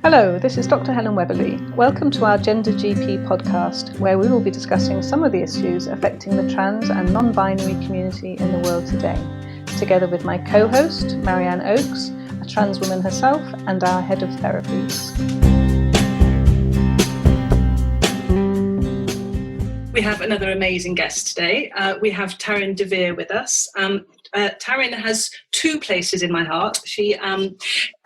Hello, this is Dr. Helen Webberley. Welcome to our GenderGP podcast, where we will be discussing some of the issues affecting the trans and non-binary community in the world today, together with my co-host, Marianne Oakes, a trans woman herself, and our head of therapies. We have another amazing guest today. We have Taryn De Vere with us. Taryn has two places in my heart. She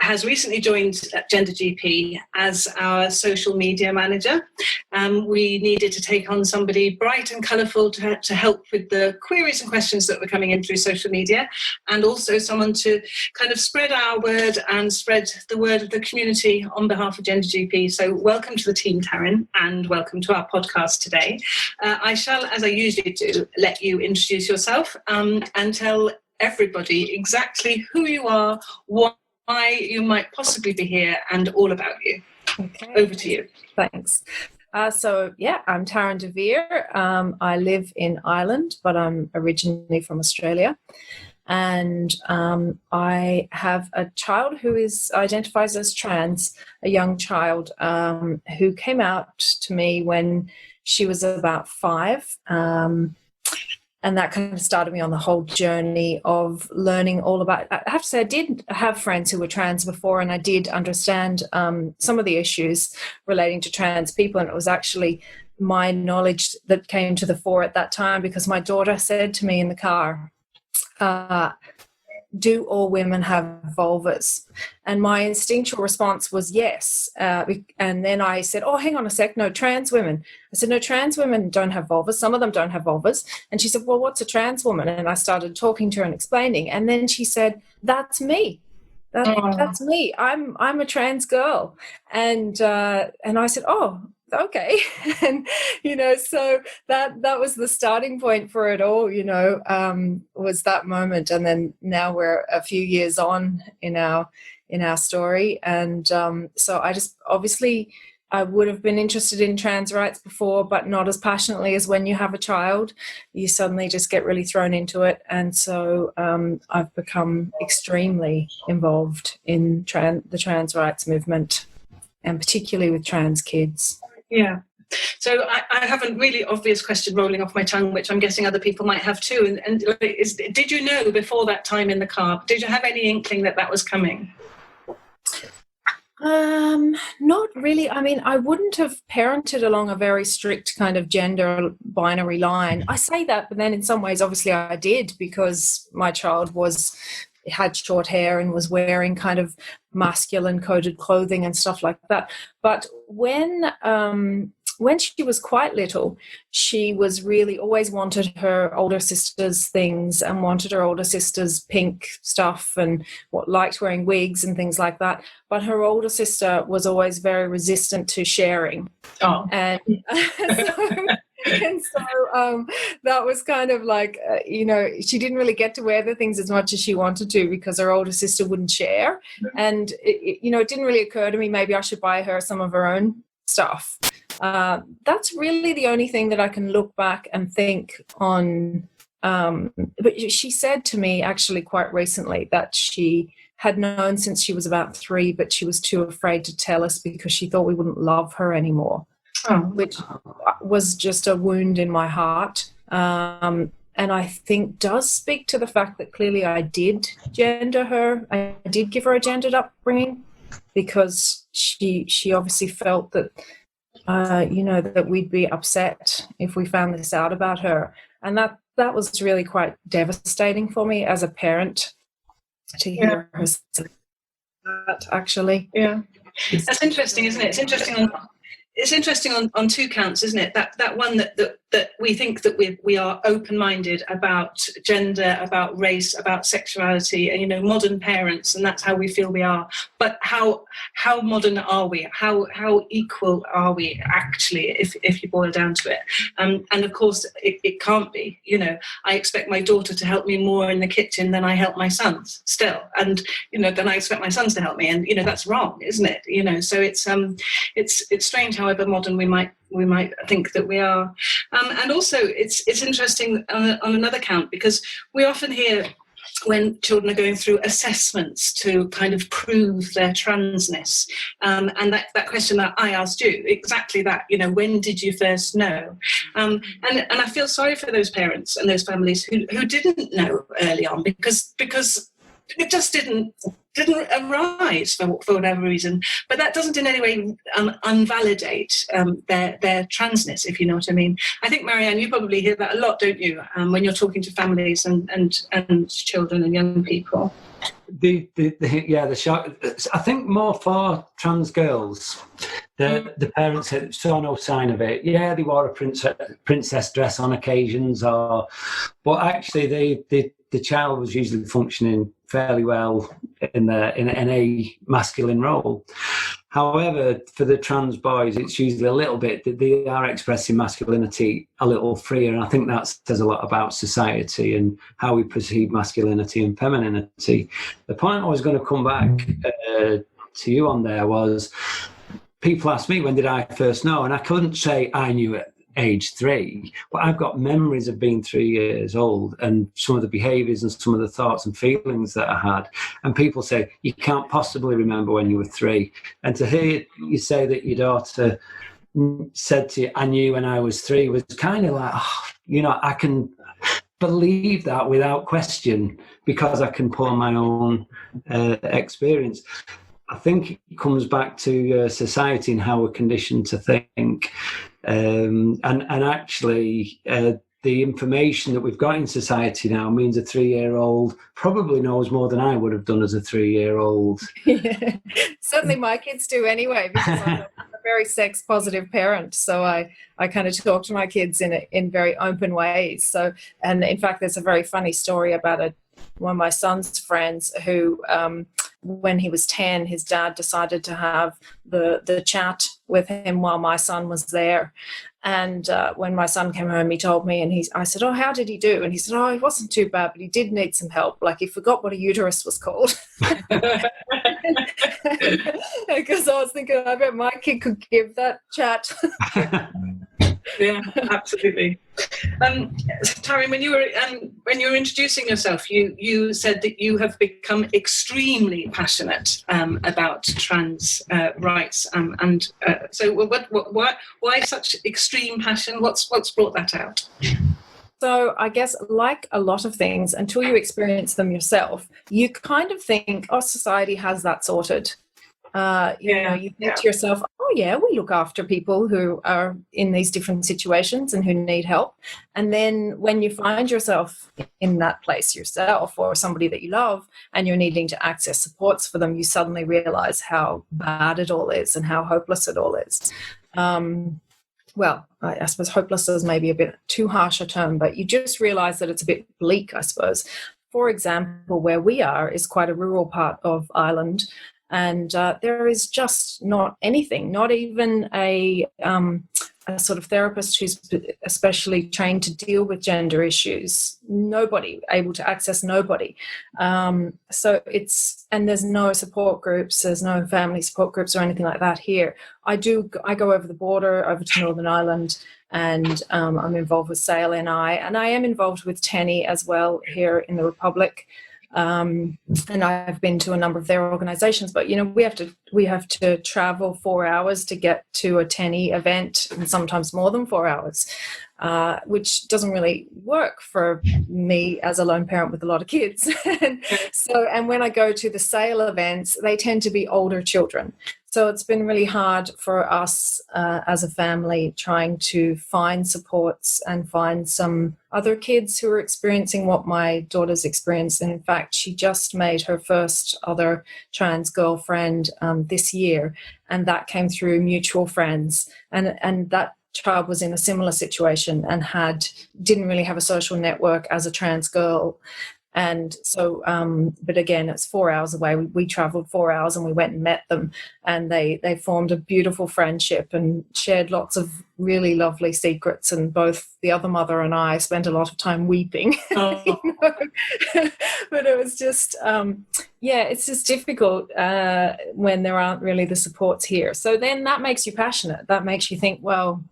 has recently joined GenderGP as our social media manager. We needed to take on somebody bright and colourful to help with the queries and questions that were coming in through social media, and also someone to kind of spread our word and spread the word of the community on behalf of GenderGP. So welcome to the team, Taryn, and welcome to our podcast today. I shall, as I usually do, let you introduce yourself and tell everybody exactly who you are, why you might possibly be here, and all about you. Okay. Over to you. Thanks. I'm Taryn De Vere. I live in Ireland, but I'm originally from Australia. And I have a child who identifies as trans, a young child who came out to me when she was about 5. And that kind of started me on the whole journey of learning all about. I have to say, I did have friends who were trans before, and I did understand some of the issues relating to trans people. And it was actually my knowledge that came to the fore at that time, because my daughter said to me in the car, do all women have vulvas? And my instinctual response was yes. And then I said, oh, hang on a sec. No, trans women. I said, no, trans women don't have vulvas. Some of them don't have vulvas. And she said, well, what's a trans woman? And I started talking to her and explaining. And then she said, that's me. That's me. I'm a trans girl. And I said, oh, okay. And so that was the starting point for it all, was that moment. And then now we're a few years on in our story. And so I just, obviously I would have been interested in trans rights before, but not as passionately as when you have a child. You suddenly just get really thrown into it. And so I've become extremely involved in the trans rights movement, and particularly with trans kids. Yeah. So I have a really obvious question rolling off my tongue, which I'm guessing other people might have too. And did you know before that time in the car, did you have any inkling that was coming? Not really. I mean, I wouldn't have parented along a very strict kind of gender binary line. I say that, but then in some ways, obviously I did, because my child had short hair and was wearing kind of masculine coded clothing and stuff like that. But when she was quite little, she was really always wanted her older sister's things and wanted her older sister's pink stuff and liked wearing wigs and things like that. But her older sister was always very resistant to sharing. Oh. And so that was kind of like, she didn't really get to wear the things as much as she wanted to because her older sister wouldn't share. And, it didn't really occur to me, maybe I should buy her some of her own stuff. That's really the only thing that I can look back and think on. But she said to me actually quite recently that she had known since she was about 3, but she was too afraid to tell us because she thought we wouldn't love her anymore. Which was just a wound in my heart, and I think does speak to the fact that clearly I did gender her. I did give her a gendered upbringing because she obviously felt that that we'd be upset if we found this out about her, and that was really quite devastating for me as a parent to hear her say that. Actually, yeah, that's interesting, isn't it? It's interesting on two counts, isn't it? That one that we think that we are open-minded about gender, about race, about sexuality, and modern parents, and that's how we feel we are. But how modern are we? How equal are we actually, if you boil down to it? And of course it can't be. I expect my daughter to help me more in the kitchen than I help my sons still, and then I expect my sons to help me, and that's wrong, isn't it? So it's strange however modern we might think that we are, and also it's interesting on another count, because we often hear when children are going through assessments to kind of prove their transness. And that question that I asked you, exactly that, when did you first know? And I feel sorry for those parents and those families who didn't know early on because it just didn't arise for whatever reason. But that doesn't in any way invalidate their transness, if you know what I mean. I think, Marianne, you probably hear that a lot, don't you, when you're talking to families and children and young people. The shock. I think more for trans girls. The parents saw no sign of it. Yeah, they wore a princess dress on occasions, but actually the child was usually functioning fairly well in a masculine role. However, for the trans boys, it's usually a little bit that they are expressing masculinity a little freer, and I think that says a lot about society and how we perceive masculinity and femininity. The point I was going to come back to you on there was, people ask me, when did I first know? And I couldn't say I knew at age 3, but I've got memories of being 3 years old and some of the behaviours and some of the thoughts and feelings that I had. And people say, you can't possibly remember when you were 3. And to hear you say that your daughter said to you, I knew when I was 3, was kind of like, I can believe that without question because I can pull my own experience. I think it comes back to society and how we're conditioned to think. And actually, the information that we've got in society now means a 3-year-old probably knows more than I would have done as a 3-year-old. Yeah. Certainly my kids do anyway, because I'm a very sex-positive parent. So I kind of talk to my kids in very open ways. So, and in fact, there's a very funny story about one of my son's friends who, when he was 10, his dad decided to have the chat with him while my son was there. And when my son came home, he told me, and I said, oh, how did he do? And he said, oh, he wasn't too bad, but he did need some help. Like, he forgot what a uterus was called. Because I was thinking, I bet my kid could give that chat. Yeah, absolutely. Taryn, when you were introducing yourself, you said that you have become extremely passionate about trans rights, so why such extreme passion? What's brought that out? So I guess, like a lot of things, until you experience them yourself, you kind of think, oh, society has that sorted. You think to yourself, oh yeah, we look after people who are in these different situations and who need help. And then when you find yourself in that place yourself, or somebody that you love, and you're needing to access supports for them, you suddenly realize how bad it all is and how hopeless it all is. Well, I suppose hopeless is maybe a bit too harsh a term, but you just realize that it's a bit bleak, I suppose. For example, where we are is quite a rural part of Ireland. And there is just not anything, not even a sort of therapist who's especially trained to deal with gender issues. Nobody able to access nobody. So and there's no support groups, there's no family support groups or anything like that here. I go over the border, over to Northern Ireland, and I'm involved with SAIL NI, and I am involved with TENI as well here in the Republic. And I've been to a number of their organizations, but we have to travel 4 hours to get to a TENI event, and sometimes more than 4 hours, which doesn't really work for me as a lone parent with a lot of kids. and when I go to the SAIL events, they tend to be older children. So it's been really hard for us as a family trying to find supports and find some other kids who are experiencing what my daughter's experienced. And in fact, she just made her first other trans girlfriend this year, and that came through mutual friends. And that child was in a similar situation and didn't really have a social network as a trans girl. And so, but again, it's 4 hours away. We traveled 4 hours and we went and met them, and they formed a beautiful friendship and shared lots of really lovely secrets. And both the other mother and I spent a lot of time weeping. Oh. But it was just, it's just difficult when there aren't really the supports here. So then that makes you passionate. That makes you think, well,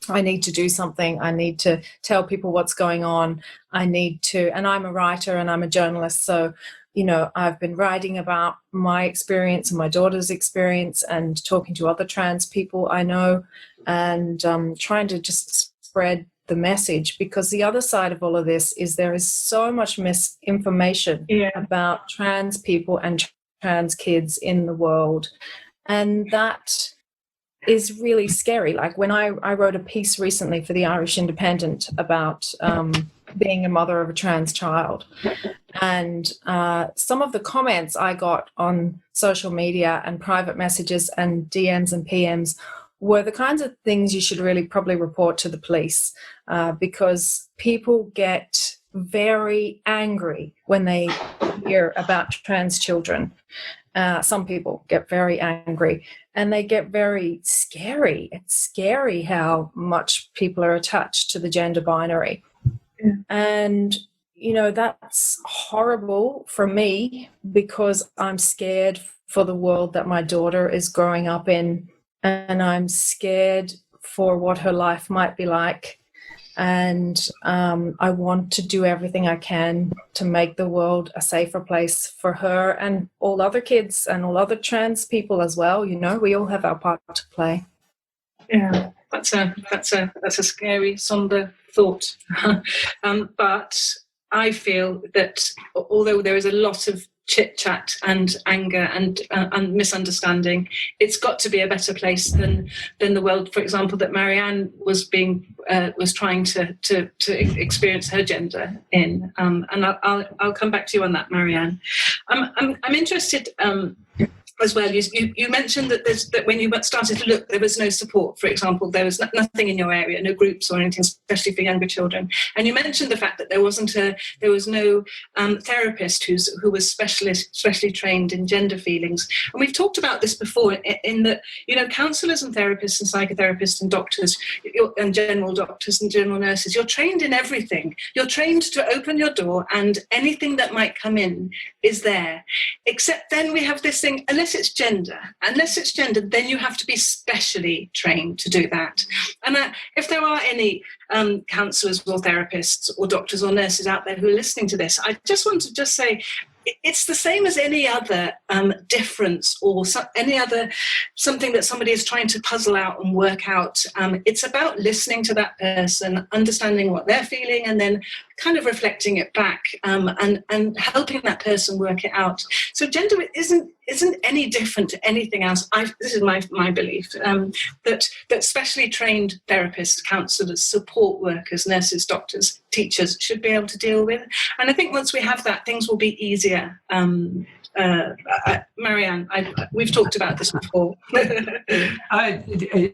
I need to do something. I need to tell people what's going on. And I'm a writer and I'm a journalist. So, I've been writing about my experience and my daughter's experience and talking to other trans people I know, and trying to just spread the message, because the other side of all of this is there is so much misinformation about trans people and trans kids in the world. And that is really scary. Like when I wrote a piece recently for the Irish Independent about being a mother of a trans child, and some of the comments I got on social media and private messages and DMs and PMs were the kinds of things you should really probably report to the police, because people get very angry when they hear about trans children. Some people get very angry and they get very scary. It's scary how much people are attached to the gender binary. Yeah. And, that's horrible for me, because I'm scared for the world that my daughter is growing up in, and I'm scared for what her life might be like. And I want to do everything I can to make the world a safer place for her and all other kids and all other trans people as well. We all have our part to play. Yeah, that's a scary, somber thought. But I feel that although there is a lot of chit-chat and anger and misunderstanding, it's got to be a better place than the world, for example, that Marianne was trying to experience her gender in. And I'll come back to you on that, Marianne. I'm interested as well. You mentioned that when you started to look, there was no support. For example, there was nothing in your area, no groups or anything, especially for younger children. And you mentioned the fact that there was no therapist who was specially trained in gender feelings. And we've talked about this before, in that counsellors and therapists and psychotherapists and doctors and general doctors and general nurses, you're trained in everything. You're trained to open your door and anything that might come in is there. Except then we have this thing, unless it's gender, then you have to be specially trained to do that. And if there are any counsellors or therapists or doctors or nurses out there who are listening to this, I just want to say, it's the same as any other difference or any other something that somebody is trying to puzzle out and work out. It's about listening to that person, understanding what they're feeling, and then kind of reflecting it back and helping that person work it out. So gender isn't any different to anything else. This is my belief, that specially trained therapists, counsellors, support workers, nurses, doctors, teachers should be able to deal with. And I think once we have that, things will be easier. Marianne, we've talked about this before. I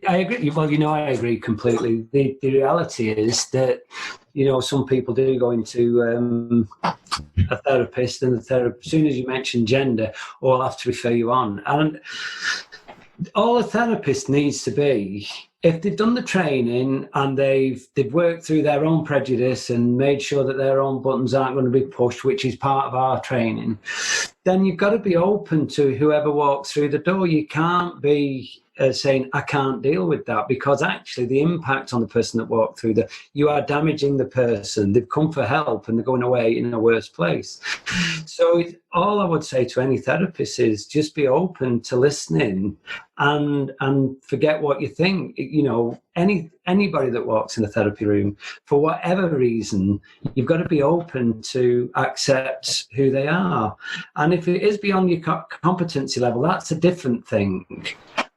agree. Well, I agree completely. The reality is that some people do go into a therapist, and as soon as you mention gender, I'll have to refer you on. And all a therapist needs to be, if they've done the training and they've worked through their own prejudice and made sure that their own buttons aren't going to be pushed, which is part of our training, then you've got to be open to whoever walks through the door. You can't be saying, I can't deal with that, because actually the impact on the person that walked through you are damaging the person. They've come for help and they're going away in a worse place. So all I would say to any therapist is just be open to listening and forget what you think. Anybody that walks in a therapy room, for whatever reason, you've got to be open to accept who they are. And if it is beyond your competency level, that's a different thing.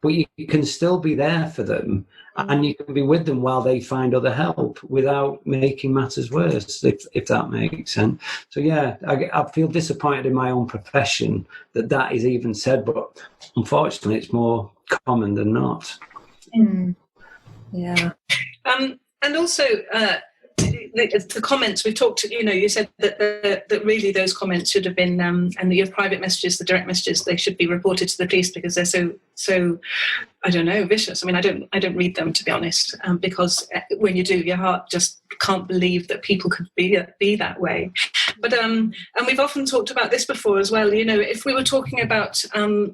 But you can still be there for them, and you can be with them while they find other help without making matters worse, if that makes sense. So, yeah, I feel disappointed in my own profession that is even said, but unfortunately it's more common than not. Yeah. And also, the comments we've talked, you said that really those comments should have been, and your private messages, the direct messages, they should be reported to the police because they're so I don't know, vicious. I mean, I don't read them, to be honest, because when you do, your heart just can't believe that people could be that way. But and we've often talked about this before as well. If we were talking about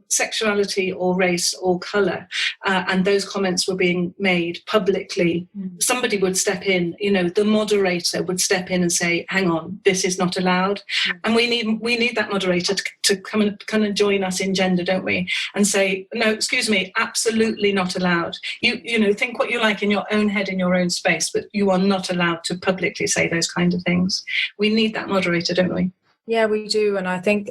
sexuality or race or colour, and those comments were being made publicly, somebody would step in. The moderator would step in and say, "Hang on, this is not allowed." And we need that moderator to come and join us in gender, don't we? And say, "No, excuse me, absolutely not allowed. You think what you like in your own head, in your own space, but you are not allowed to publicly say those kind of things." We need that moderator, don't we? Yeah, we do. And I think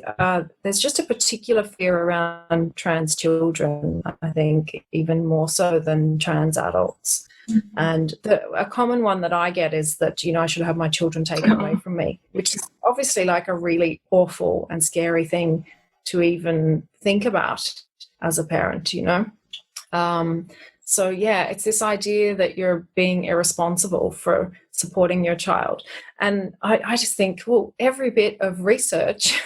there's just a particular fear around trans children, I think, even more so than trans adults. Mm-hmm. And a common one that I get is that, I should have my children taken away from me, which is obviously like a really awful and scary thing to even think about as a parent, So, yeah, it's this idea that you're being irresponsible for supporting your child. And I just think, well, every bit of research,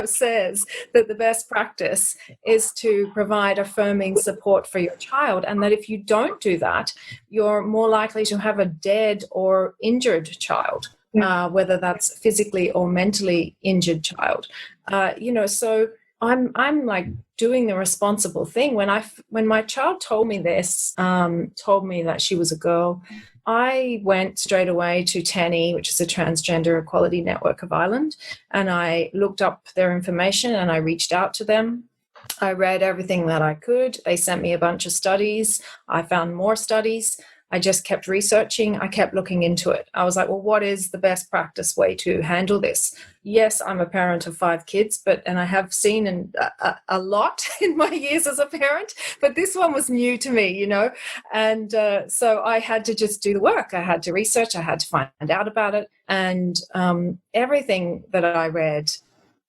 says that the best practice is to provide affirming support for your child. And that if you don't do that, you're more likely to have a dead or injured child, whether that's physically or mentally injured child. So I'm like doing the responsible thing. When my child told me this, told me that she was a girl, I went straight away to TANI, which is a Transgender Equality Network of Ireland, and I looked up their information and I reached out to them. I read everything that I could. They sent me a bunch of studies. I found more studies. I just kept researching. I kept looking into it. I was like, well, what is the best practice way to handle this? Yes, I'm a parent of 5 kids, and I have seen a lot in my years as a parent, but this one was new to me, And so I had to just do the work. I had to research. I had to find out about it. And everything that I read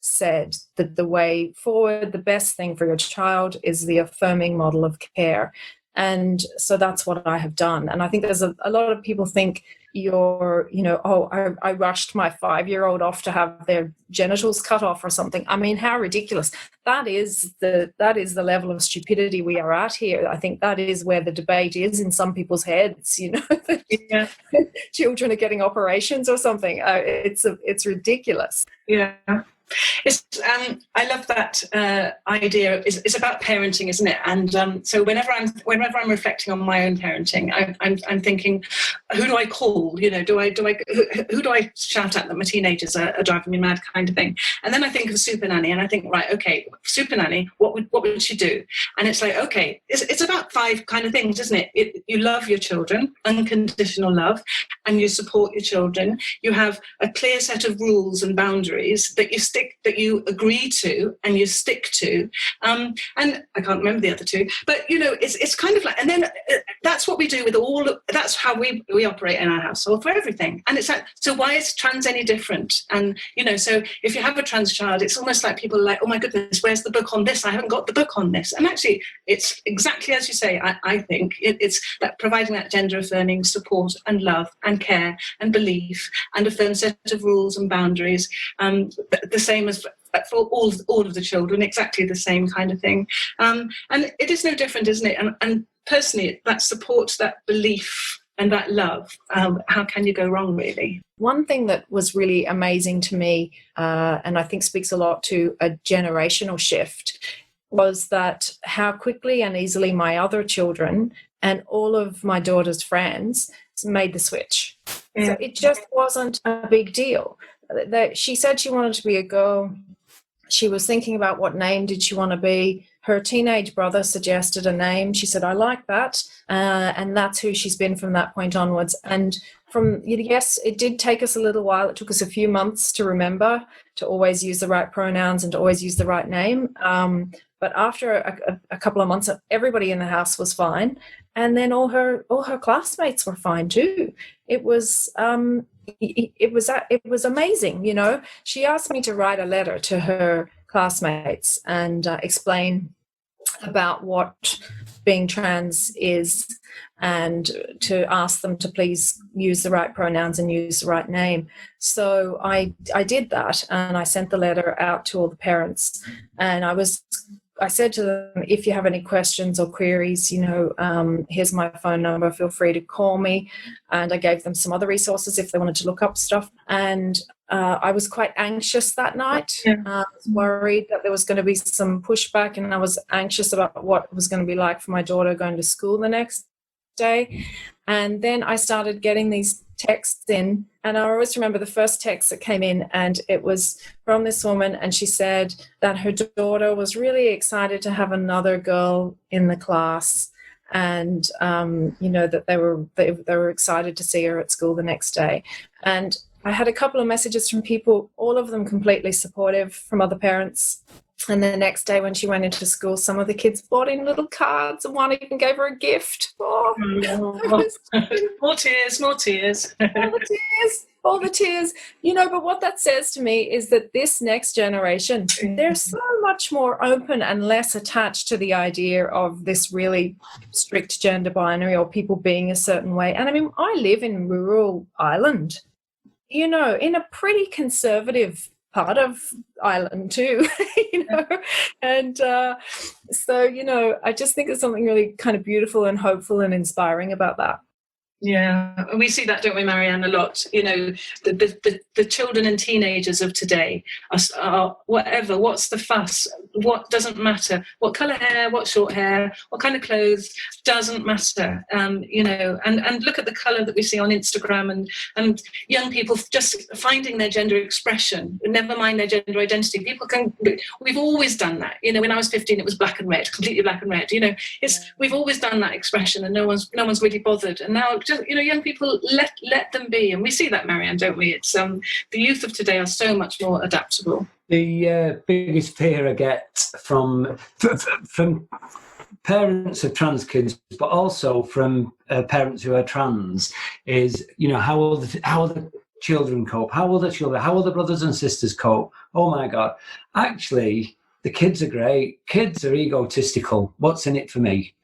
said that the way forward, the best thing for your child is the affirming model of care. And so that's what I have done. And I think there's a lot of people think I rushed my 5-year-old off to have their genitals cut off or something. I mean, how ridiculous. That is the level of stupidity we are at here. I think that is where the debate is in some people's heads, that children are getting operations or something. It's ridiculous. Yeah. I love that idea. It's about parenting, isn't it? And so whenever I'm reflecting on my own parenting, I'm thinking, who do I call? Who do I shout at that my teenagers are driving me mad, kind of thing? And then I think of Super Nanny, and I think, right, okay, Super Nanny, what would she do? And it's like, okay, it's about 5 kind of things, isn't it? You love your children, unconditional love, and you support your children. You have a clear set of rules and boundaries that you agree to and you stick to, and I can't remember the other 2, but it's kind of like, and then that's what we do with that's how we operate in our household for everything. And it's like, so why is trans any different? And so if you have a trans child, it's almost like people are like, oh my goodness, where's the book on this? I haven't got the book on this. And actually it's exactly as you say. I think it's that providing that gender affirming support and love and care and belief and a firm set of rules and boundaries, the same as for all of the children, exactly the same kind of thing. And it is no different, isn't it? And personally, that support, that belief and that love, how can you go wrong, really? One thing that was really amazing to me, and I think speaks a lot to a generational shift, was that how quickly and easily my other children and all of my daughter's friends made the switch. Yeah. So it just wasn't a big deal. She said she wanted to be a girl. She was thinking about what name did she want to be. Her teenage brother suggested a name. She said, I like that. And that's who she's been from that point onwards. And yes, it did take us a little while. It took us a few months to remember to always use the right pronouns and to always use the right name. But after a couple of months, everybody in the house was fine. And then all her classmates were fine too. It was amazing, She asked me to write a letter to her classmates and explain about what being trans is, and to ask them to please use the right pronouns and use the right name. So I did that, and I sent the letter out to all the parents, and I said to them, if you have any questions or queries, here's my phone number, feel free to call me. And I gave them some other resources if they wanted to look up stuff. And I was quite anxious that night. I was worried that there was going to be some pushback, and I was anxious about what it was going to be like for my daughter going to school the next day. And then I started getting these texts in, and I always remember the first text that came in, and it was from this woman, and she said that her daughter was really excited to have another girl in the class, and that they were excited to see her at school the next day. And I had a couple of messages from people, all of them completely supportive, from other parents. And the next day when she went into school, some of the kids brought in little cards, and one even gave her a gift. More tears. All the tears. But what that says to me is that this next generation, they're so much more open and less attached to the idea of this really strict gender binary or people being a certain way. And I mean, I live in rural Ireland, in a pretty conservative part of Ireland too, and so I just think there's something really kind of beautiful and hopeful and inspiring about that. Yeah, we see that, don't we, Marianne, a lot. The children and teenagers of today are whatever, what's the fuss, what doesn't matter, what colour hair, what short hair, what kind of clothes, doesn't matter. And look at the colour that we see on Instagram, and young people just finding their gender expression, never mind their gender identity. We've always done that. When I was 15, it was black and red, completely black and red. We've always done that expression, and no one's really bothered. And now, young people, let them be. And we see that, Marianne, don't we? It's the youth of today are so much more adaptable. The biggest fear I get from parents of trans kids, but also from parents who are trans, is how will the children cope? How will the brothers and sisters cope? Oh my God! Actually, the kids are great. Kids are egotistical. What's in it for me?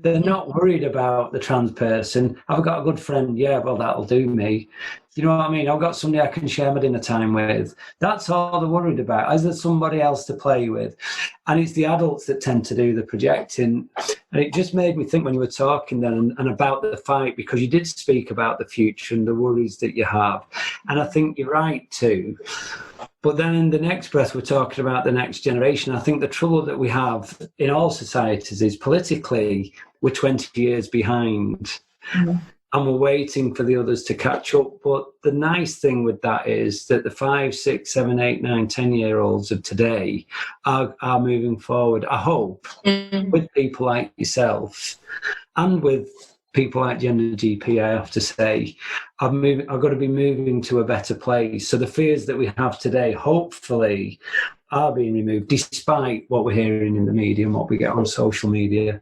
They're not worried about the trans person. I've got a good friend. Yeah, well, that'll do me. You know what I mean? I've got somebody I can share my dinner time with. That's all they're worried about. Is there somebody else to play with? And it's the adults that tend to do the projecting. And it just made me think when you were talking then and about the fight, because you did speak about the future and the worries that you have. And I think you're right too. But then in the next breath, we're talking about the next generation. I think the trouble that we have in all societies is politically, we're 20 years behind. Mm-hmm. And we're waiting for the others to catch up. But the nice thing with that is that the 5, 6, 7, 8, 9, 10-year-olds of today are moving forward, I hope, with people like yourself and with people like GenderGP, I have to say, I've got to be moving to a better place. So the fears that we have today, hopefully, are being removed, despite what we're hearing in the media and what we get on social media.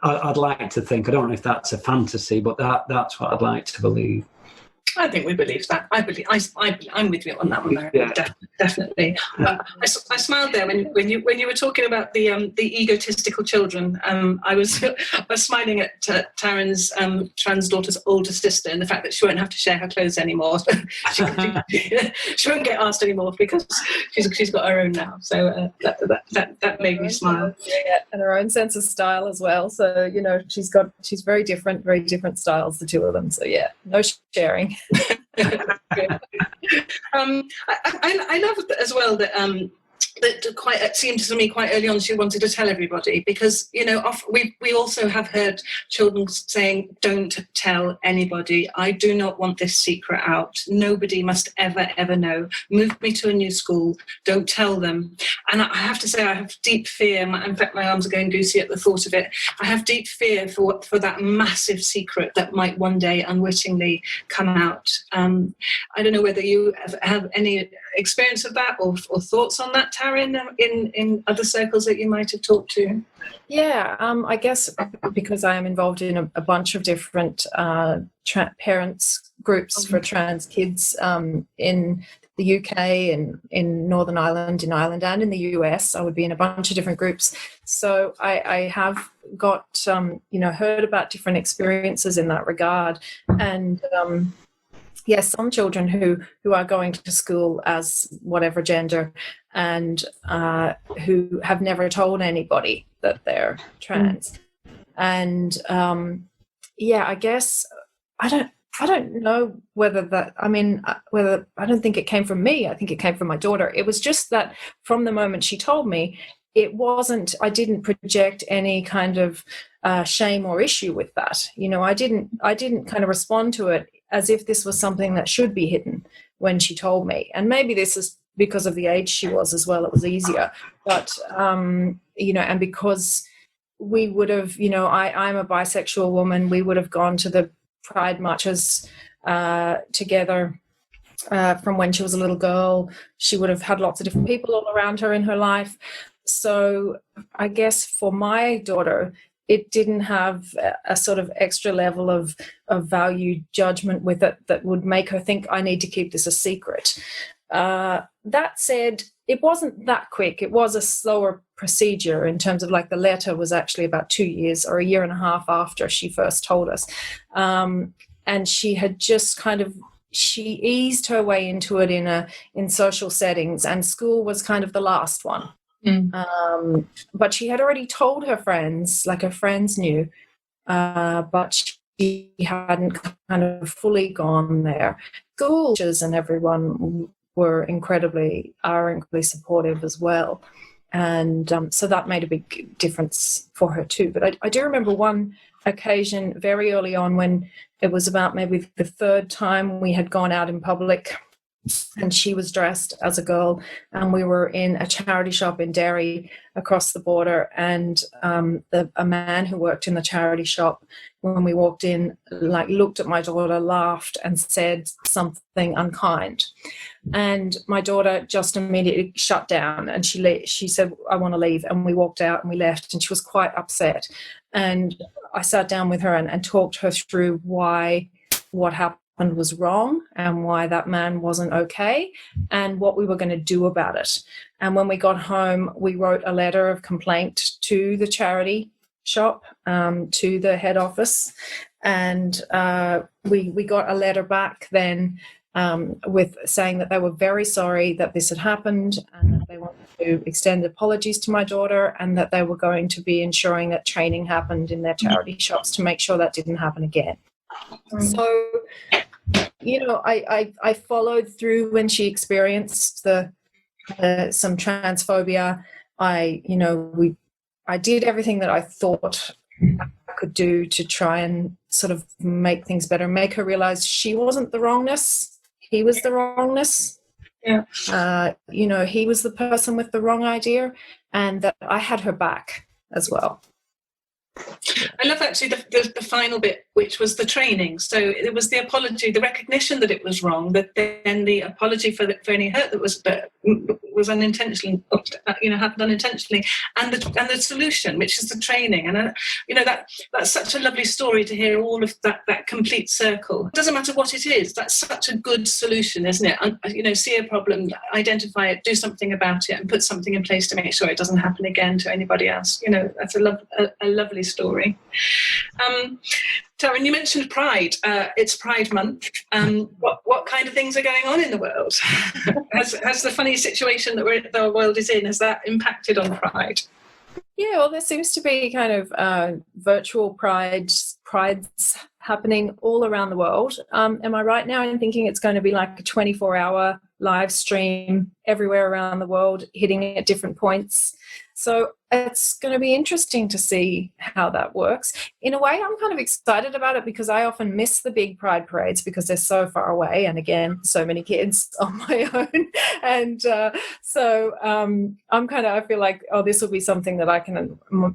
I'd like to think, I don't know if that's a fantasy, but that's what I'd like to believe. I think we believe that. I'm with you on that one, yeah. Definitely. I smiled there when you were talking about the egotistical children. I was smiling at Taryn's trans daughter's older sister, and the fact that she won't have to share her clothes anymore. she won't get asked anymore because she's got her own now. So that made me smile. Yeah, and her own sense of style as well. So she's very different styles, the two of them. So yeah, no sharing. I love as well that it seemed to me quite early on she wanted to tell everybody, because we also have heard children saying, don't tell anybody, I do not want this secret out, nobody must ever know, move me to a new school, don't tell them. And I have to say, I have deep fear, in fact my arms are going goosey at the thought of it, I have deep fear for that massive secret that might one day unwittingly come out. I don't know whether you have any experience of that or thoughts on that, Taryn, in other circles that you might have talked to? Yeah, I guess because I am involved in a bunch of different parents groups for trans kids in the UK and in Northern Ireland, in Ireland and in the US. I would be in a bunch of different groups. So I have got, heard about different experiences in that regard. And yes, some children who are going to school as whatever gender and who have never told anybody that they're trans. And I guess I don't know whether that, I don't think it came from me. I think it came from my daughter. It was just that from the moment she told me, I didn't project any kind of shame or issue with that. I didn't kind of respond to it as if this was something that should be hidden when she told me. And maybe this is because of the age she was as well. It was easier. But, and because we would have, I'm a bisexual woman, we would have gone to the Pride marches together from when she was a little girl. She would have had lots of different people all around her in her life. So I guess for my daughter, it didn't have a sort of extra level of value judgment with it that would make her think, I need to keep this a secret. That said, it wasn't that quick. It was a slower procedure in terms of, like, the letter was actually about 2 years or a year and a half after she first told us. And she had just she eased her way into it in social settings, and school was kind of the last one. But she had already told her friends, like her friends knew, but she hadn't kind of fully gone there. School and everyone are incredibly supportive as well. And so that made a big difference for her too. But I do remember one occasion very early on when it was about maybe the third time we had gone out in public, and she was dressed as a girl, and we were in a charity shop in Derry across the border, and a man who worked in the charity shop, when we walked in, looked at my daughter, laughed and said something unkind, and my daughter just immediately shut down, and she said, I want to leave, and we walked out and we left, and she was quite upset. And I sat down with her and talked her through why what happened was wrong and why that man wasn't okay and what we were going to do about it. And when we got home, we wrote a letter of complaint to the charity shop, to the head office, and we got a letter back then with saying that they were very sorry that this had happened, and that they wanted to extend apologies to my daughter, and that they were going to be ensuring that training happened in their charity shops to make sure that didn't happen again. So, I followed through when she experienced some transphobia. I did everything that I thought I could do to try and sort of make things better, make her realize she wasn't the wrongness, he was the wrongness. Yeah. He was the person with the wrong idea, and that I had her back as well. I love actually the final bit, which was the training. So it was the apology, the recognition that it was wrong, but then the apology for any hurt that was unintentional, happened unintentionally, and the solution, which is the training. And that's such a lovely story to hear all of that complete circle. It doesn't matter what it is. That's such a good solution, isn't it? See a problem, identify it, do something about it, and put something in place to make sure it doesn't happen again to anybody else. That's a lovely story. Taryn, you mentioned Pride. It's Pride Month. What kind of things are going on in the world? Has the funny situation that the world is in, has that impacted on Pride? Yeah, well, there seems to be kind of virtual prides happening all around the world. Am I right now in thinking it's going to be like a 24-hour live stream everywhere around the world, hitting at different points? So it's going to be interesting to see how that works. In a way, I'm kind of excited about it because I often miss the big Pride parades because they're so far away. And again, so many kids on my own. And I feel like, this will be something that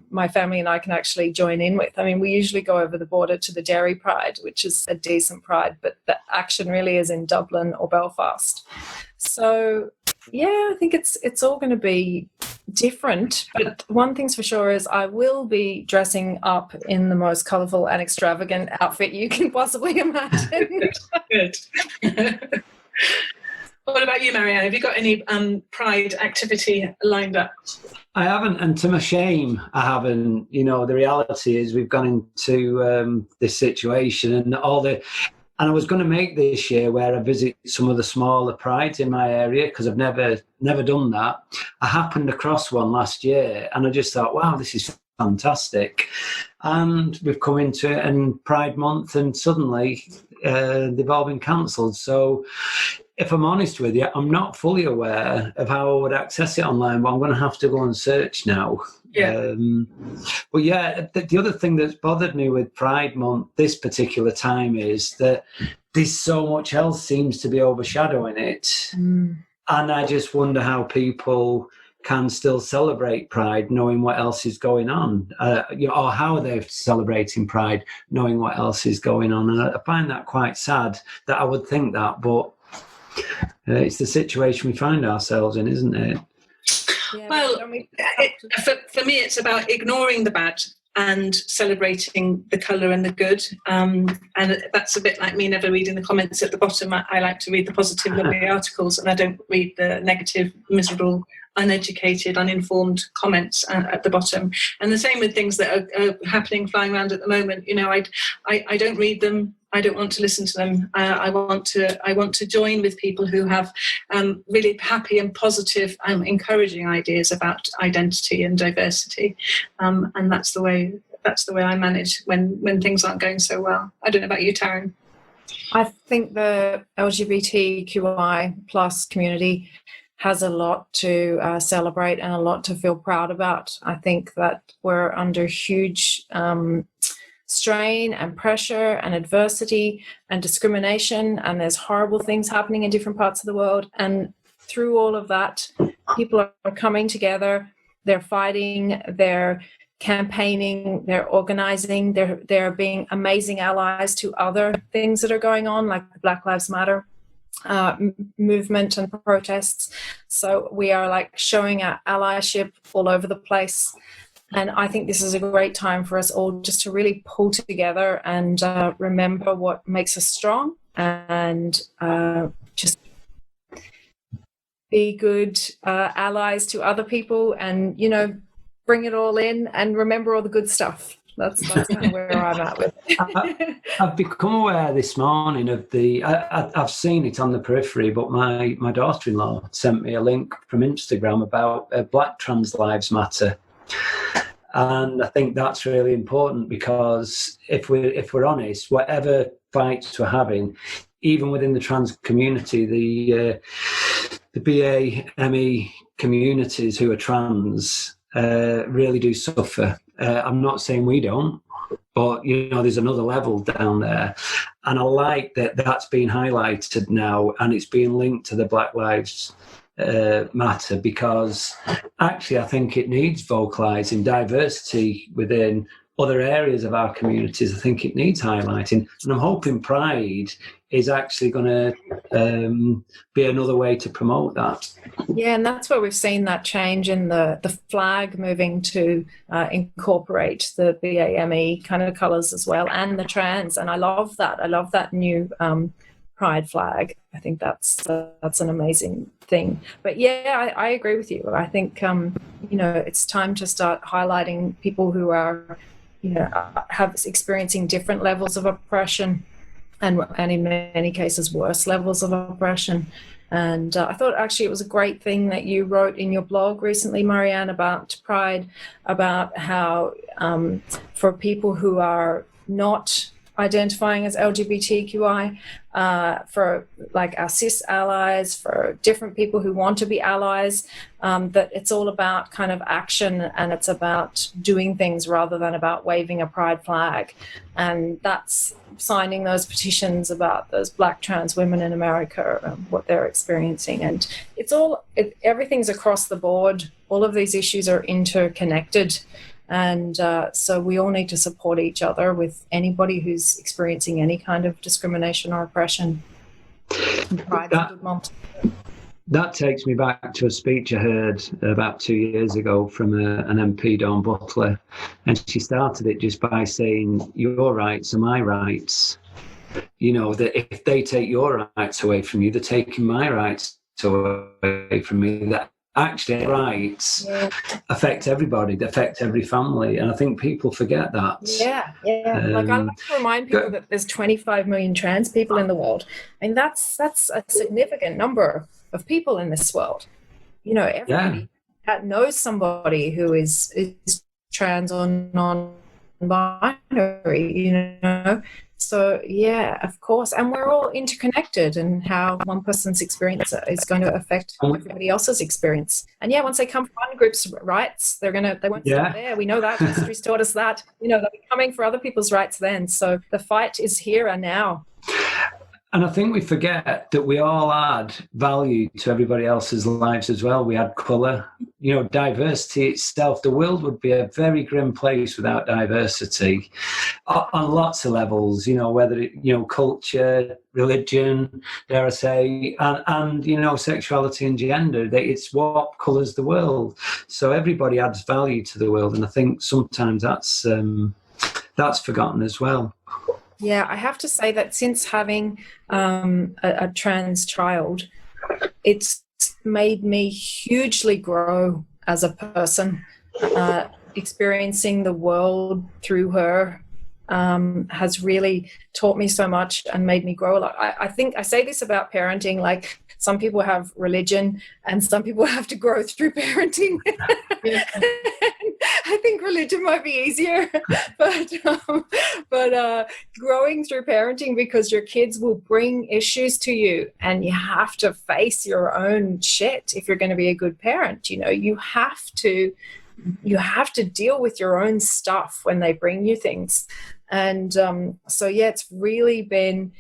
my family and I can actually join in with. I mean, we usually go over the border to the Derry Pride, which is a decent Pride, but the action really is in Dublin or Belfast. So yeah, I think it's all going to be different, but one thing's for sure is I will be dressing up in the most colourful and extravagant outfit you can possibly imagine. Good. What about you, Marianne? Have you got any Pride activity lined up? I haven't, and to my shame, I haven't. You know, the reality is we've gone into this situation, and I was going to make this year where I visit some of the smaller prides in my area, because I've never done that. I happened across one last year, and I just thought, wow, this is fantastic. And we've come into it in Pride Month, and suddenly they've all been cancelled. So if I'm honest with you, I'm not fully aware of how I would access it online, but I'm going to have to go and search now. Yeah. But yeah, the other thing that's bothered me with Pride Month this particular time is that there's so much else seems to be overshadowing it. And I just wonder how people can still celebrate Pride knowing what else is going on, or how they're celebrating Pride knowing what else is going on. And I find that quite sad that I would think that, but it's the situation we find ourselves in, isn't it? Yeah, well, for me, it's about ignoring the bad and celebrating the colour and the good. And that's a bit like me never reading the comments at the bottom. I like to read the positive, lovely articles, and I don't read the negative, miserable, uneducated, uninformed comments at the bottom. And the same with things that are happening, flying around at the moment. You know, I don't read them. I don't want to listen to them. I want to join with people who have really happy and positive, encouraging ideas about identity and diversity, and that's the way I manage when things aren't going so well. I don't know about you, Taryn. I think the LGBTQI plus community has a lot to celebrate and a lot to feel proud about. I think that we're under huge strain and pressure and adversity and discrimination, and there's horrible things happening in different parts of the world. And through all of that, people are coming together, they're fighting, they're campaigning, they're organizing, they're being amazing allies to other things that are going on, like the Black Lives Matter movement and protests. So we are like showing our allyship all over the place. And I think this is a great time for us all just to really pull together and remember what makes us strong, and just be good allies to other people, and, you know, bring it all in and remember all the good stuff. That's kind of where I'm at with it. I've become aware this morning of I've seen it on the periphery, but my daughter-in-law sent me a link from Instagram about Black Trans Lives Matter. And I think that's really important, because if we're honest, whatever fights we're having, even within the trans community, the BA-ME communities who are trans really do suffer. I'm not saying we don't, but, you know, there's another level down there. And I like that that's being highlighted now, and it's being linked to the Black Lives Matter, because actually I think it needs vocalising. Diversity within other areas of our communities, I think it needs highlighting, and I'm hoping Pride is actually going to be another way to promote that. Yeah, and that's where we've seen that change in the flag moving to incorporate the BAME kind of colours as well, and the trans, and I love that. I love that new Pride flag. I think that's an amazing thing. But yeah, I agree with you. I think you know, it's time to start highlighting people who are, you know, have experiencing different levels of oppression, and in many cases worse levels of oppression. And I thought actually it was a great thing that you wrote in your blog recently, Marianne, about Pride, about how for people who are not identifying as LGBTQI, for like our cis allies, for different people who want to be allies, that it's all about kind of action, and it's about doing things rather than about waving a pride flag. And that's signing those petitions about those Black trans women in America, what they're experiencing. And everything's across the board. All of these issues are interconnected. And so we all need to support each other with anybody who's experiencing any kind of discrimination or oppression. That takes me back to a speech I heard about 2 years ago from an MP, Dawn Butler, and she started it just by saying, your rights are my rights. You know, that if they take your rights away from you, they're taking my rights away from me that actually rights affect everybody, they affect every family, and I think people forget that. Like, I like to remind people that there's 25 million trans people in the world, and that's a significant number of people in this world. You know, everybody that knows somebody who is trans or non-binary, you know. So, yeah, of course. And we're all interconnected, and how one person's experience is going to affect everybody else's experience. And once they come for one group's rights, they won't stop there. We know that. History's taught us that. You know, they'll be coming for other people's rights then. So the fight is here and now. And I think we forget that we all add value to everybody else's lives as well. We add colour, you know, diversity itself. The world would be a very grim place without diversity on lots of levels, you know, whether it, you know, culture, religion, dare I say, and you know, sexuality and gender. It's what colours the world. So everybody adds value to the world. And I think sometimes that's forgotten as well. Yeah, I have to say that since having a trans child, it's made me hugely grow as a person. Experiencing the world through her has really taught me so much and made me grow a lot. I think I say this about parenting, like some people have religion and some people have to grow through parenting. I think religion might be easier, but growing through parenting, because your kids will bring issues to you and you have to face your own shit if you're going to be a good parent. You know, you have to deal with your own stuff when they bring you things. And it's really been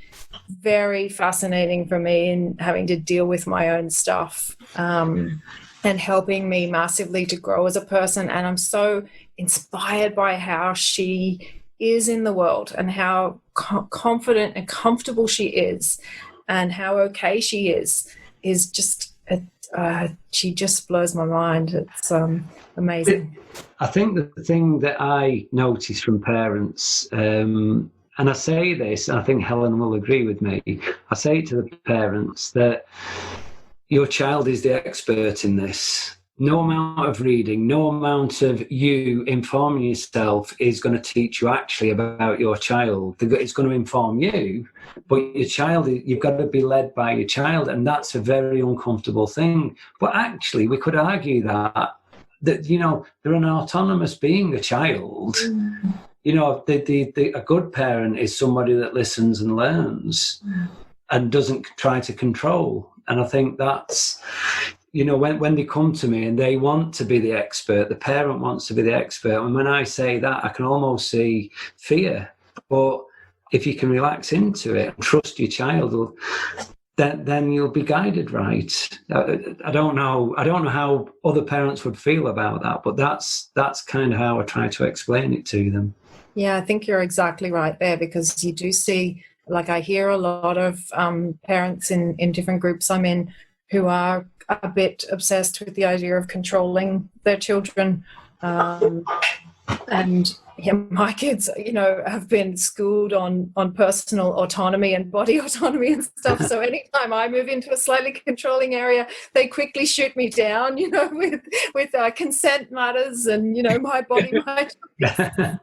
very fascinating for me in having to deal with my own stuff. And helping me massively to grow as a person. And I'm so inspired by how she is in the world and how confident and comfortable she is and how okay she is just, she just blows my mind. It's amazing. I think the thing that I notice from parents, and I say this, and I think Helen will agree with me, I say to the parents that your child is the expert in this. No amount of reading, no amount of you informing yourself is going to teach you actually about your child. It's going to inform you, but your child, you've got to be led by your child, and that's a very uncomfortable thing. But actually, we could argue that you know, they're an autonomous being, a child. You know, a good parent is somebody that listens and learns and doesn't try to control. And I think that's, you know, when they come to me and they want to be the expert, the parent wants to be the expert. And when I say that, I can almost see fear. But if you can relax into it and trust your child, then you'll be guided right. I don't know how other parents would feel about that, but that's kind of how I try to explain it to them. Yeah, I think you're exactly right there, because you do see, like, I hear a lot of parents in different groups I'm in who are a bit obsessed with the idea of controlling their children. And my kids, you know, have been schooled on personal autonomy and body autonomy and stuff. So anytime I move into a slightly controlling area, they quickly shoot me down, you know, with consent matters and, you know, my body, my choice.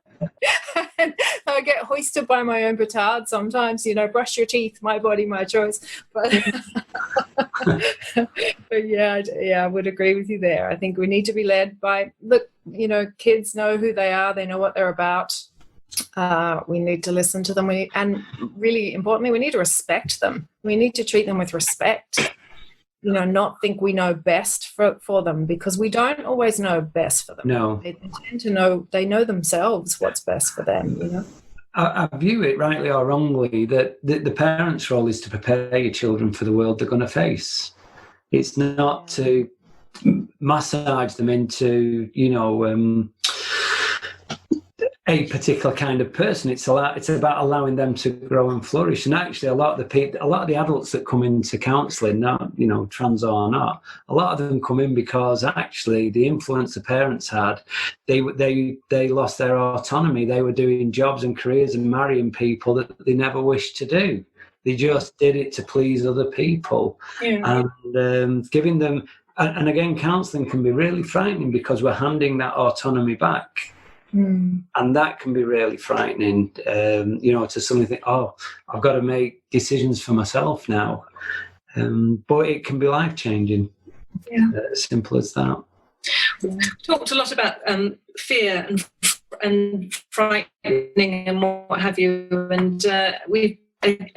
And I get hoisted by my own petard sometimes, you know, brush your teeth, my body, my choice. But, but yeah, I would agree with you there. I think we need to be led by, look, you know, kids know who they are, they know what they're about. We need to listen to them. And really importantly, we need to respect them. We need to treat them with respect. You know, not think we know best for them, because we don't always know best for them. No. They tend to know, they know themselves what's best for them, you know. I view it, rightly or wrongly, that the parents' role is to prepare your children for the world they're going to face. It's not to massage them into, you know, a particular kind of person. It's about allowing them to grow and flourish. And actually, a lot of the adults that come into counselling, not, you know, trans or not, a lot of them come in because actually the influence the parents had, they lost their autonomy. They were doing jobs and careers and marrying people that they never wished to do. They just did it to please other people. Yeah. And giving them, and again, counselling can be really frightening because we're handing that autonomy back. And that can be really frightening, to suddenly think, oh, I've got to make decisions for myself now. But it can be life-changing. Yeah. As simple as that. We've talked a lot about fear and frightening and what have you.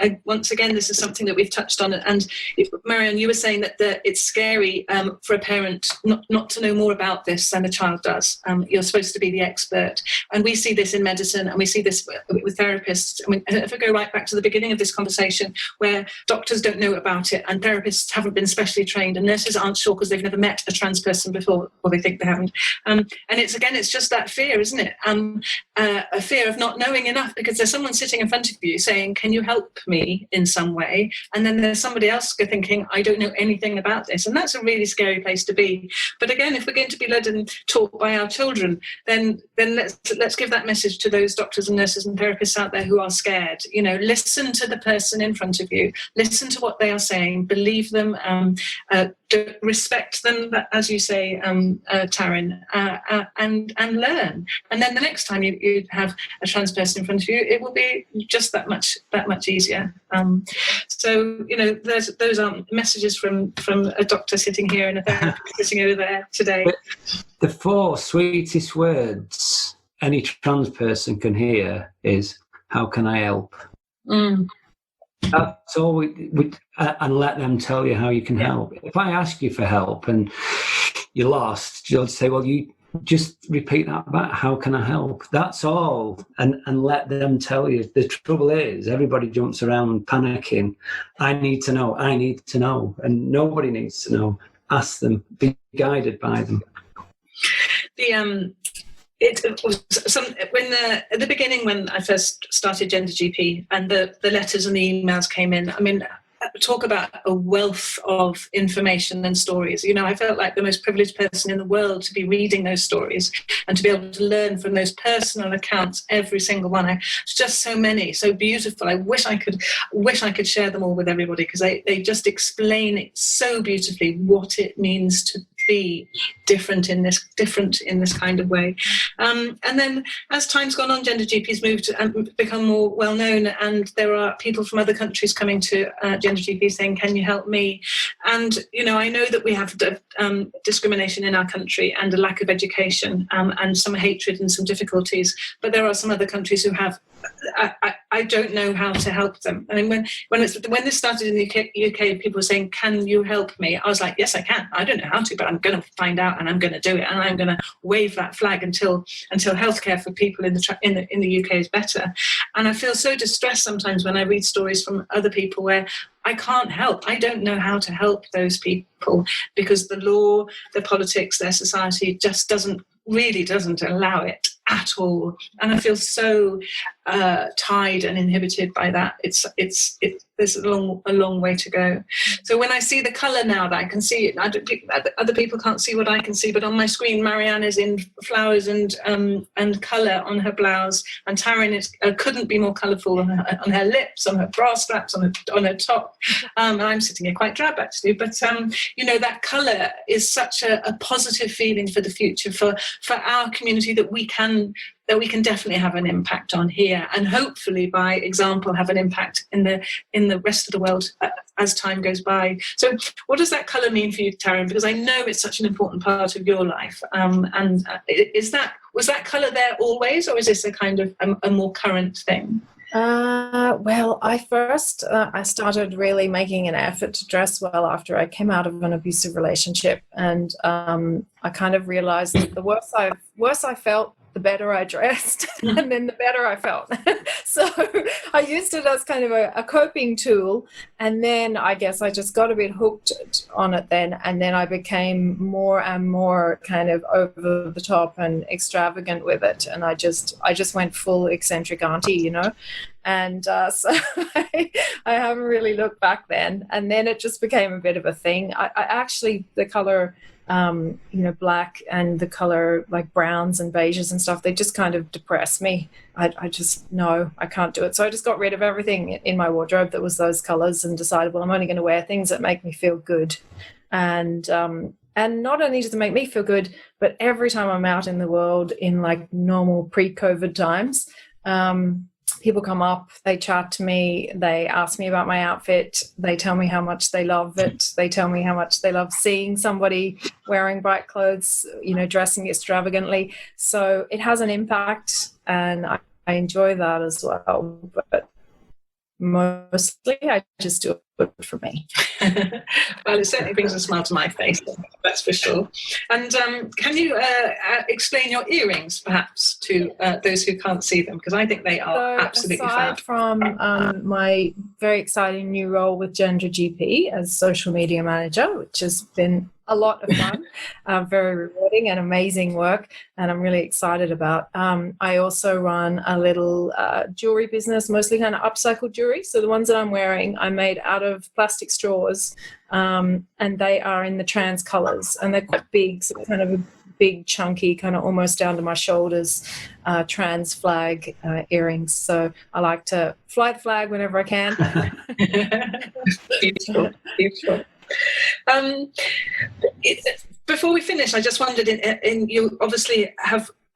And once again, this is something that we've touched on. And Marianne, you were saying that it's scary for a parent not to know more about this than a child does. You're supposed to be the expert. And we see this in medicine, and we see this with therapists. I mean, if I go right back to the beginning of this conversation, where doctors don't know about it and therapists haven't been specially trained and nurses aren't sure because they've never met a trans person before, or they think they haven't. And it's just that fear, isn't it? A fear of not knowing enough, because there's someone sitting in front of you saying, can you help me in some way? And then there's somebody else thinking, I don't know anything about this. And that's a really scary place to be. But again, if we're going to be led and taught by our children, then let's give that message to those doctors and nurses and therapists out there who are scared. Listen to the person in front of you. Listen to what they are saying. Believe them. Respect them, as you say, Taryn, and learn. And then the next time you have a trans person in front of you, it will be just that much easier. So those are messages from a doctor sitting here and a therapist sitting over there today. But the 4 sweetest words any trans person can hear is, "How can I help?" That's all we and let them tell you how you can help. If I ask you for help and you're lost, you'll say, well, you just repeat that back. How can I help? That's all. And let them tell you. The trouble is, everybody jumps around panicking. I need to know. And nobody needs to know. Ask them. Be guided by them. It was at the beginning when I first started GenderGP and the letters and the emails came in. I mean, talk about a wealth of information and stories. I felt like the most privileged person in the world to be reading those stories and to be able to learn from those personal accounts, every single one. Just so many, so beautiful. I wish I could share them all with everybody, because they just explain it so beautifully what it means to be different in this kind of way. And then as time's gone on, GenderGP's moved and become more well known, and there are people from other countries coming to GenderGP saying, can you help me? And I know that we have discrimination in our country and a lack of education, and some hatred and some difficulties, but there are some other countries who have I don't know how to help them. I mean, when this started in the UK, people were saying, can you help me? I was like, yes, I can. I don't know how to, but I'm going to find out, and I'm going to do it, and I'm going to wave that flag until healthcare for people in the UK is better. And I feel so distressed sometimes when I read stories from other people where I can't help. I don't know how to help those people because the law, the politics, their society just doesn't allow it at all. And I feel so tied and inhibited by that. There's a long way to go. So when I see the colour now that I can see it, other people can't see what I can see, but on my screen, Marianne is in flowers and colour on her blouse, and Taryn couldn't be more colourful on her lips, on her bra straps, on her top. And I'm sitting here quite drab actually, but that colour is such a positive feeling for the future, for our community that we can definitely have an impact on here, and hopefully by example have an impact in the rest of the world as time goes by. So what does that colour mean for you, Taryn? Because I know it's such an important part of your life. Was that colour there always, or is this a kind of a more current thing? Well, I started really making an effort to dress well after I came out of an abusive relationship, and I kind of realised that the worse I felt, the better I dressed, and then the better I felt. So I used it as kind of a coping tool, and then I guess I just got a bit hooked on it then, and then I became more and more kind of over the top and extravagant with it, and I just went full eccentric auntie, and so I haven't really looked back then, and then it just became a bit of a thing. I actually, the colour black and the color like browns and beiges and stuff, they just kind of depress me. I just, no, I can't do it. So I just got rid of everything in my wardrobe that was those colors and decided, well, I'm only going to wear things that make me feel good. And not only does it make me feel good, but every time I'm out in the world in like normal pre-COVID times, people come up, they chat to me, they ask me about my outfit, they tell me how much they love it, they tell me how much they love seeing somebody wearing bright clothes, dressing extravagantly. So it has an impact, and I enjoy that as well. But mostly I just do it for me. Well, it certainly brings a smile to my face, that's for sure. And can you explain your earrings, perhaps, to those who can't see them? Because I think they are absolutely fab. Aside from my very exciting new role with GenderGP as social media manager, which has been a lot of fun, very rewarding and amazing work, and I'm really excited about. I also run a little jewelry business, mostly kind of upcycled jewelry. So the ones that I'm wearing, I made out of plastic straws, and they are in the trans colors, and they're quite big, so kind of a big, chunky, kind of almost down to my shoulders, trans flag earrings. So I like to fly the flag whenever I can. Beautiful, beautiful. Before we finish, I just wondered, you obviously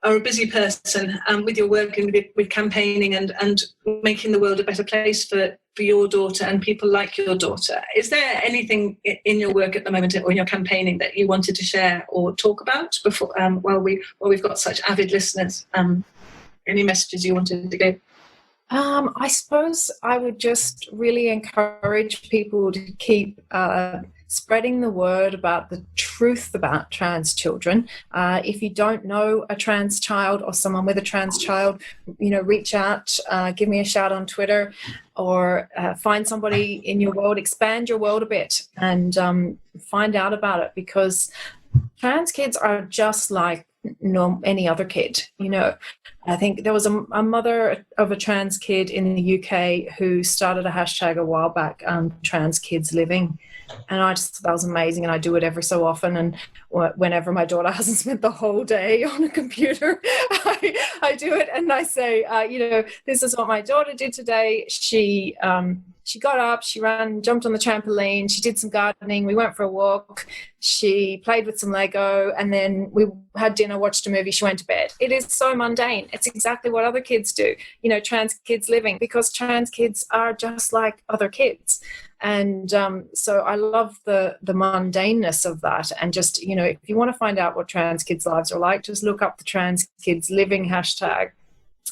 are a busy person with your work and with campaigning and making the world a better place for your daughter and people like your daughter. Is there anything in your work at the moment or in your campaigning that you wanted to share or talk about before, while we've got such avid listeners? Any messages you wanted to give? I suppose I would just really encourage people to keep spreading the word about the truth about trans children. If you don't know a trans child or someone with a trans child, reach out, give me a shout on Twitter, or find somebody in your world, expand your world a bit, and find out about it, because trans kids are just like any other kid. I think there was a mother of a trans kid in the UK who started a hashtag a while back, trans kids living, and I just thought that was amazing, and I do it every so often. And whenever my daughter hasn't spent the whole day on a computer, I do it, and I say, this is what my daughter did today. She got up, she ran, jumped on the trampoline, she did some gardening, we went for a walk, she played with some Lego, and then we had dinner, watched a movie, she went to bed. It is so mundane. It's exactly what other kids do, trans kids living, because trans kids are just like other kids. And so I love the mundaneness of that. And just, if you want to find out what trans kids' lives are like, just look up the trans kids living hashtag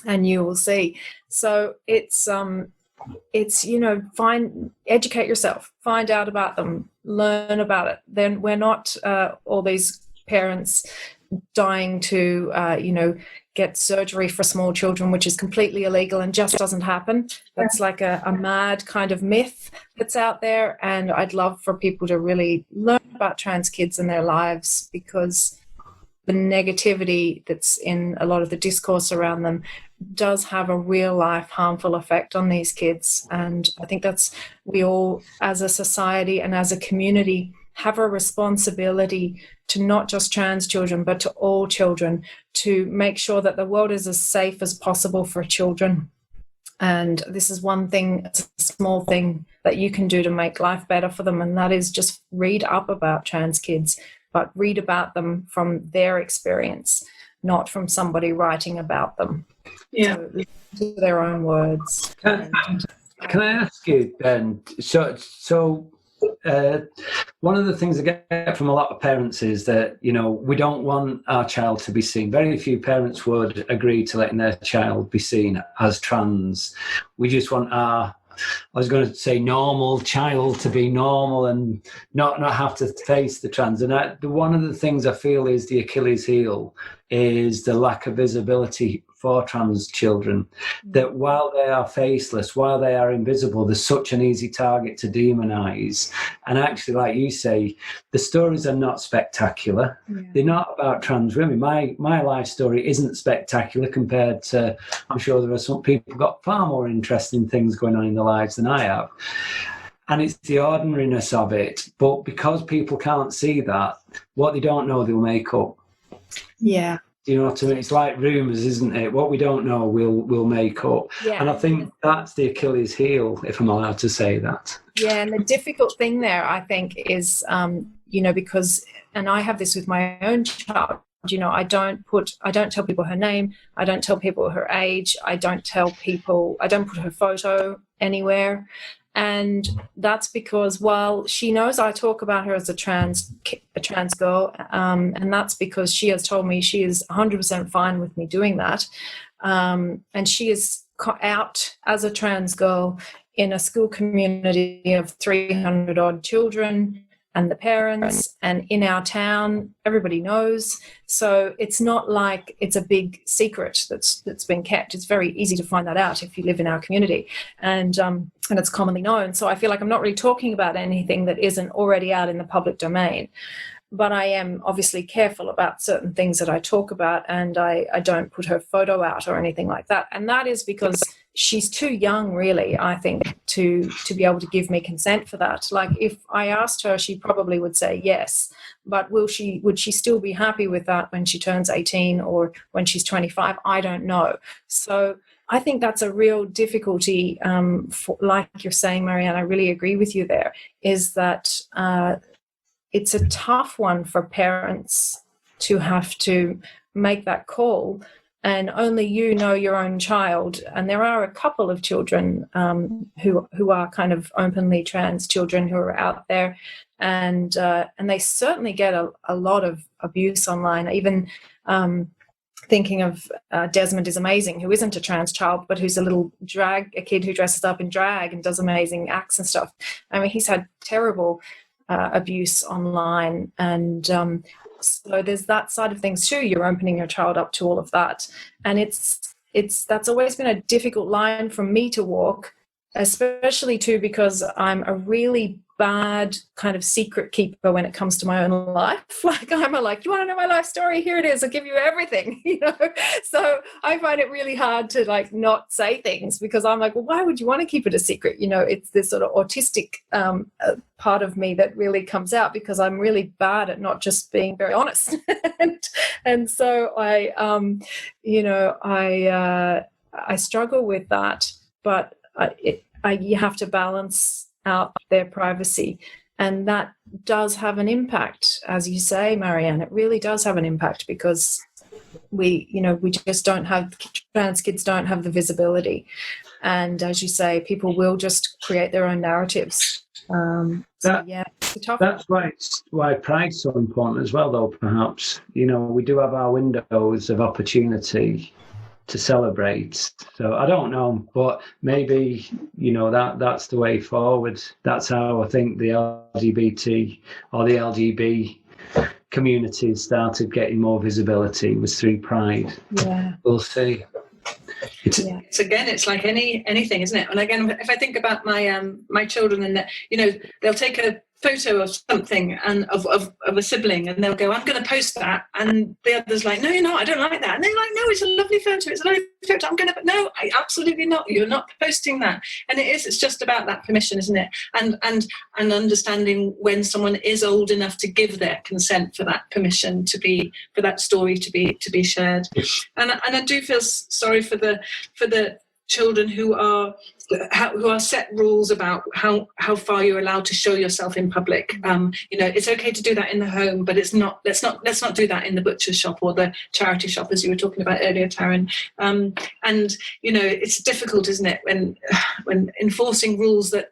and you will see. So it's educate yourself, find out about them, learn about it. Then we're not all these parents dying to get surgery for small children, which is completely illegal and just doesn't happen. That's like a mad kind of myth that's out there, and I'd love for people to really learn about trans kids and their lives, because the negativity that's in a lot of the discourse around them does have a real life harmful effect on these kids. And I think we all as a society and as a community have a responsibility to not just trans children, but to all children, to make sure that the world is as safe as possible for children. And this is one thing, it's a small thing that you can do to make life better for them, and that is just read up about trans kids, but read about them from their experience, not from somebody writing about them. Yeah. So listen to their own words. Can I ask you, Ben? So one of the things I get from a lot of parents is that, we don't want our child to be seen. Very few parents would agree to letting their child be seen as trans. We just want our, I was going to say normal child to be normal and not have to face the trans. And one of the things I feel is the Achilles heel is the lack of visibility for trans children, that while they are faceless, while they are invisible, they're such an easy target to demonize. And actually, like you say, the stories are not spectacular. Yeah. They're not about trans women. My life story isn't spectacular compared to, I'm sure there are some people who've got far more interesting things going on in their lives than I have. and it's the ordinariness of it. But because people can't see that, what they don't know, they'll make up. Yeah. You know what I mean? It's like rumours, isn't it? What we don't know, we'll make up. Yeah. And I think that's the Achilles heel, if I'm allowed to say that. Yeah, and the difficult thing there, I think, is, because, and I have this with my own child, I don't tell people her name. I don't tell people her age. I don't put her photo anywhere. And that's because while she knows I talk about her as a trans girl, and that's because she has told me she is 100% fine with me doing that. And she is out as a trans girl in a school community of 300 odd children and the parents, and in our town, everybody knows. So it's not like it's a big secret that's been kept. It's very easy to find that out if you live in our community, and it's commonly known. So I feel like I'm not really talking about anything that isn't already out in the public domain. But I am obviously careful about certain things that I talk about, and I don't put her photo out or anything like that. And that is because she's too young, really, I think, to be able to give me consent for that. Like, if I asked her, she probably would say yes. But would she still be happy with that when she turns 18 or when she's 25? I don't know. So I think that's a real difficulty, like you're saying, Marianne, I really agree with you there, is that it's a tough one for parents to have to make that call, and only you know your own child. And there are a couple of children who are kind of openly trans children who are out there, and they certainly get a lot of abuse online. Even thinking of Desmond is Amazing, who isn't a trans child, but who's a kid who dresses up in drag and does amazing acts and stuff. I mean, he's had terrible abuse online, and so there's that side of things too. You're opening your child up to all of that, and that's always been a difficult line for me to walk, especially too because I'm a really bad kind of secret keeper when it comes to my own life. Like, I'm like, you want to know my life story? Here it is. I'll give you everything, So I find it really hard to not say things, because I'm like, well, why would you want to keep it a secret? It's this sort of autistic part of me that really comes out, because I'm really bad at not just being very honest. and so I struggle with that, but you have to balance out their privacy, and that does have an impact, as you say, Marianne. It really does have an impact, because we just don't have, trans kids don't have the visibility, and as you say, people will just create their own narratives. It's a tough. That's why Pride's so important as well, though. Perhaps we do have our windows of opportunity to celebrate. So I don't know, but maybe that's the way forward. That's how I think the LGBT or the LGB community started getting more visibility, was through Pride. Yeah, we'll see. It's like anything, isn't it? And again, if I think about my children, and that they'll take a photo of something and of a sibling, and they'll go, I'm going to post that, and the other's like, no, you're not, I don't like that, and they're like, no, it's a lovely photo, no, absolutely not, you're not posting that. And it's just about that permission, isn't it? And understanding when someone is old enough to give their consent for that permission for that story to be shared. And I do feel sorry for the children who are set rules about how far you're allowed to show yourself in public. It's okay to do that in the home, but it's not. Let's not do that in the butcher's shop or the charity shop, as you were talking about earlier, Taryn. And it's difficult, isn't it, when enforcing rules that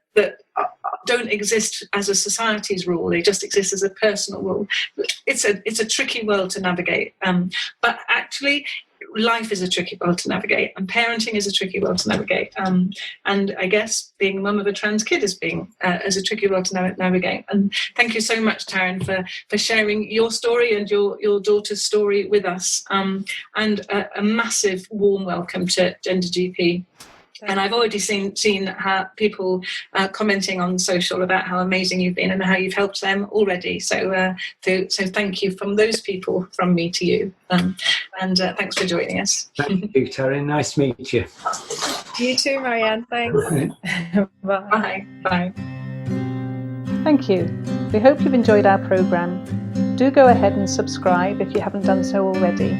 don't exist as a society's rule, they just exist as a personal rule. It's a tricky world to navigate. But actually, life is a tricky world to navigate, and parenting is a tricky world to navigate. And I guess being a mum of a trans kid is a tricky world to navigate. And thank you so much, Taryn, for sharing your story and your daughter's story with us. And a massive warm welcome to GenderGP. And I've already seen how people commenting on social about how amazing you've been and how you've helped them already. So thank you from those people, from me to you. And thanks for joining us. Thank you, Taryn. Nice to meet you. You too, Marianne. Thanks. Bye. Bye. Thank you. We hope you've enjoyed our programme. Do go ahead and subscribe if you haven't done so already.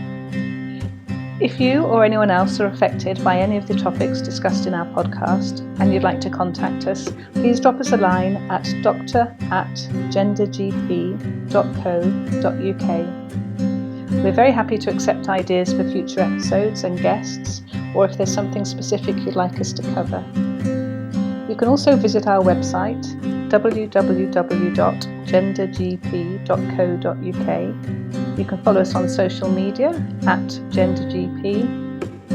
If you or anyone else are affected by any of the topics discussed in our podcast and you'd like to contact us, please drop us a line at doctor@gendergp.co.uk. We're very happy to accept ideas for future episodes and guests, or if there's something specific you'd like us to cover. You can also visit our website, www.gendergp.co.uk. You can follow us on social media @GenderGP,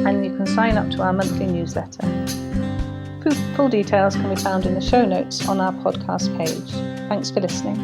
and you can sign up to our monthly newsletter. Full details can be found in the show notes on our podcast page. Thanks for listening.